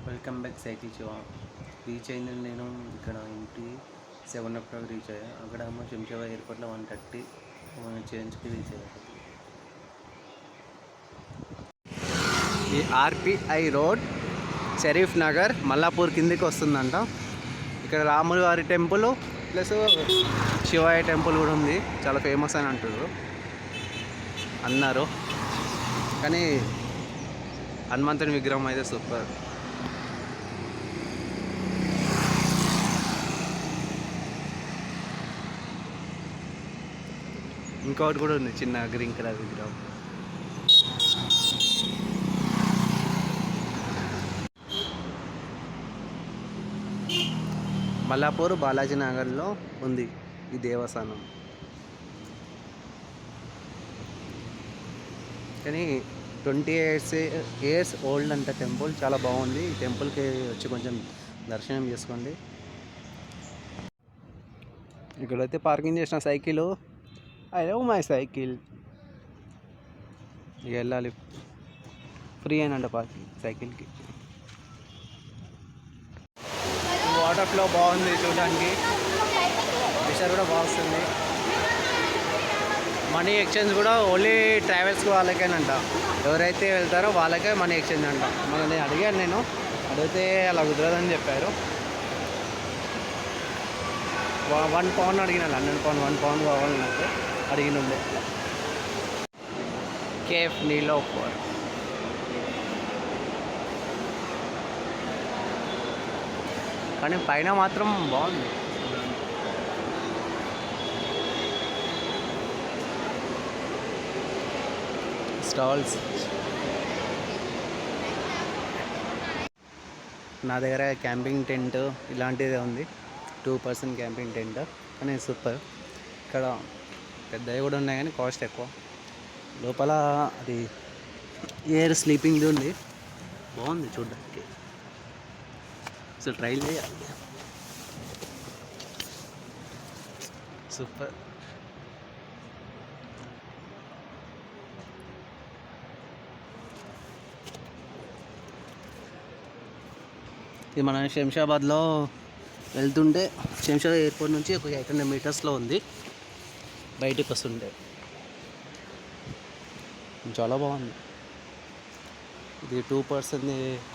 Welcome back cycle show. Reach అయింది నేను ఇక్కడ ఇంటి 7 o'clock రీచ్ అయ్యా. అక్కడ శంషాబాద్ ఎయిర్పోర్ట్లో 1:30 చేంజ్కి రీచ్ అయ్యా. ఈ ఆర్పిఐ రోడ్ షరీఫ్ నగర్ మల్లాపూర్ కిందికి వస్తుందంట. ఇక్కడ రాముల వారి టెంపుల్ ప్లస్ శివయ్య టెంపుల్ కూడా ఉంది. చాలా ఫేమస్ అని అన్నారు. కానీ హనుమంతుని విగ్రహం అయితే సూపర్. ఇంకోటి కూడా ఉంది, చిన్న గ్రీన్ కలర్ విగ్రహం. మల్లాపూర్ బాలాజీ నగర్లో ఉంది ఈ దేవస్థానం. కానీ 28 years ఓల్డ్ అంట టెంపుల్. చాలా బాగుంది. ఈ టెంపుల్కి వచ్చి కొంచెం దర్శనం చేసుకోండి. ఇక్కడైతే పార్కింగ్ చేసిన cycle. I love my cycle. ఇక వెళ్ళాలి. ఫ్రీ అయినంట పార్కింగ్ సైకిల్కి. వాటర్ ఫ్లో బాగుంది చూడడానికి. ప్రెషర్ కూడా బాగుంది. మనీ ఎక్స్చేంజ్ కూడా ఓన్లీ ట్రావెల్స్కి వాళ్ళకేనంట. ఎవరైతే వెళ్తారో వాళ్ళకే మనీ ఎక్స్చేంజ్ అంట. నేను అడిగాను, అడిగితే అలా కుదరదని చెప్పారు. 1 pound అడిగిన, లండన్ పౌండ్ 1 pound కావాలి నాకు అడిగినుండే. కేఫ్ నీలోఫర్. కానీ పైన మాత్రం బాగుంది. స్టాల్స్. నా దగ్గర క్యాంపింగ్ టెంట్ ఇలాంటిదే ఉంది. 2 person క్యాంపింగ్ టెంట్. కానీ సూపర్. ఇక్కడ పెద్దవి కూడా ఉన్నాయి కానీ కాస్ట్ ఎక్కువ. లోపల అది ఎయిర్ స్లీపింగ్ది ఉంది. బాగుంది చూడడానికి. అసలు ట్రైల్ చేయాలి. సూపర్. ఇది మన శంషాబాద్లో వెళ్తుంటే శంషాబాద్ ఎయిర్పోర్ట్ నుంచి ఒక 800 meters ఉంది. బయటికి వస్తుంటే చాలా బాగుంది. ఇది 2 person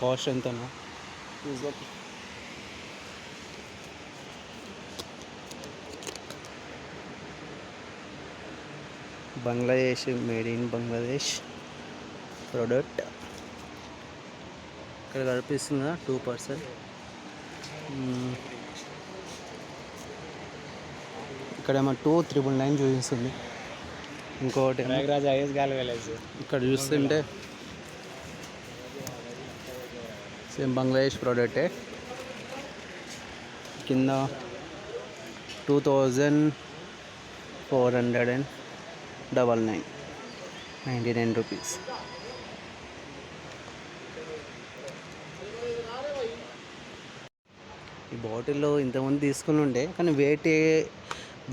కాస్ట్ ఎంతనో. Bangladesh, made in Bangladesh product. ఇక్కడ కనిపిస్తుందా 2 person. ఇక్కడ ఏమో 2,999 చూపిస్తుంది. ఇంకోటి ఇక్కడ చూస్తుంటే సేమ్ బంగ్లాదేశ్ ప్రోడక్టే. కింద 2,499 రూపీస్. ఈ బాటిల్లో ఇంతకుముందు తీసుకుని ఉండే, కానీ వెయిట్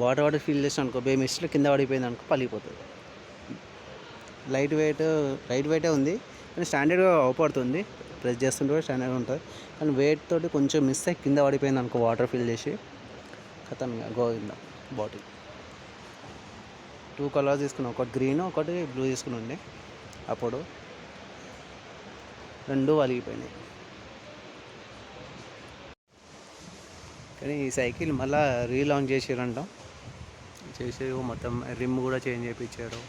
వాటర్ ఫీల్ చేసిన అనుకో, మిస్ట్లో కింద పడిపోయింది అనుకో పలిగిపోతుంది. లైట్ వెయిటే ఉంది కానీ స్టాండర్డ్గా అవపడుతుంది. ప్రెస్ చేస్తుంటే కూడా స్టాండర్డ్గా ఉంటుంది. కానీ వెయిట్ తోటి కొంచెం మిస్ అయ్యి కింద పడిపోయింది అనుకో, వాటర్ ఫిల్ చేసి ఖతం గోవిందా. బాటిల్ 2 colors తీసుకున్నాను. ఒకటి గ్రీన్, ఒకటి బ్లూ తీసుకుని ఉండే. అప్పుడు 2 వలిగిపోయినాయి. కానీ ఈ సైకిల్ మళ్ళీ రీలాంచ్ చేసారంట. చేసి మొత్తం రిమ్ కూడా చేంజ్ చేయించారు.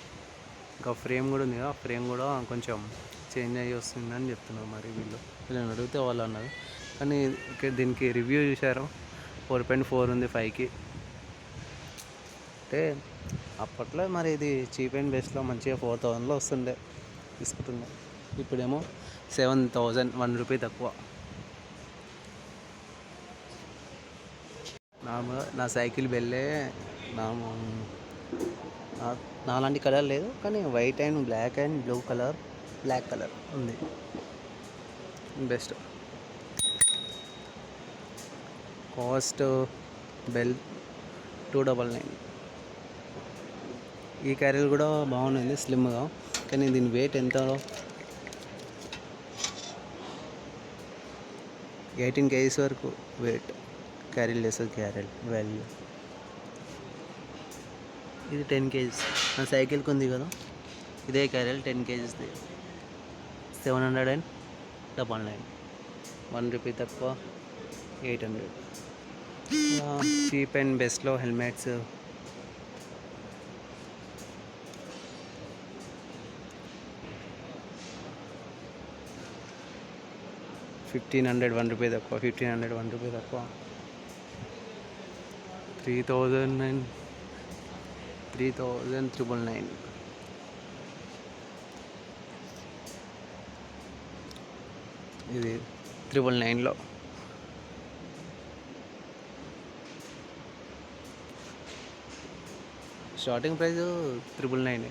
ఇంకా ఫ్రేమ్ కూడా ఉంది. ఆ ఫ్రేమ్ కూడా కొంచెం చేంజ్ అయ్యి వస్తుందని చెప్తున్నారు. మరి వీళ్ళని అడిగితే వాళ్ళు అన్నారు. కానీ దీనికి రివ్యూ చూశారు. 4.4 ఉంది 5కి. అంటే అప్పట్లో మరి ఇది చీప్ అండ్ బెస్ట్లో మంచిగా 4,000లో వస్తుండే, తీసుకుంటుండే. ఇప్పుడేమో 7,000, 1 రూపీ తక్కువ. నా సైకిల్ బెల్లే నాలాంటి కలర్ లేదు, కానీ white and black and black colour ఉంది. బెస్ట్. కాస్ట్ బెల్ 299. ఈ క్యారీలు కూడా బాగుంది, స్లిమ్గా. కానీ దీని వెయిట్ ఎంత 18 కేజీస్ వరకు వెయిట్ క్యారీ చేస్తుంది క్యారెల్ వాల్యూ. ఇది 10 కేజీస్ నా సైకిల్కి ఉంది కదా, ఇదే క్యారెల్ 10 కేజీస్ది 799. 1 రూపీ తక్కువ 800. చీప్ అండ్ బెస్ట్లో హెల్మెట్స్ $1,500 1 రూపీ తక్కువ, 1,500 1 రూపీ తక్కువ, 3,999. ఇది 999లో. Starting price 999.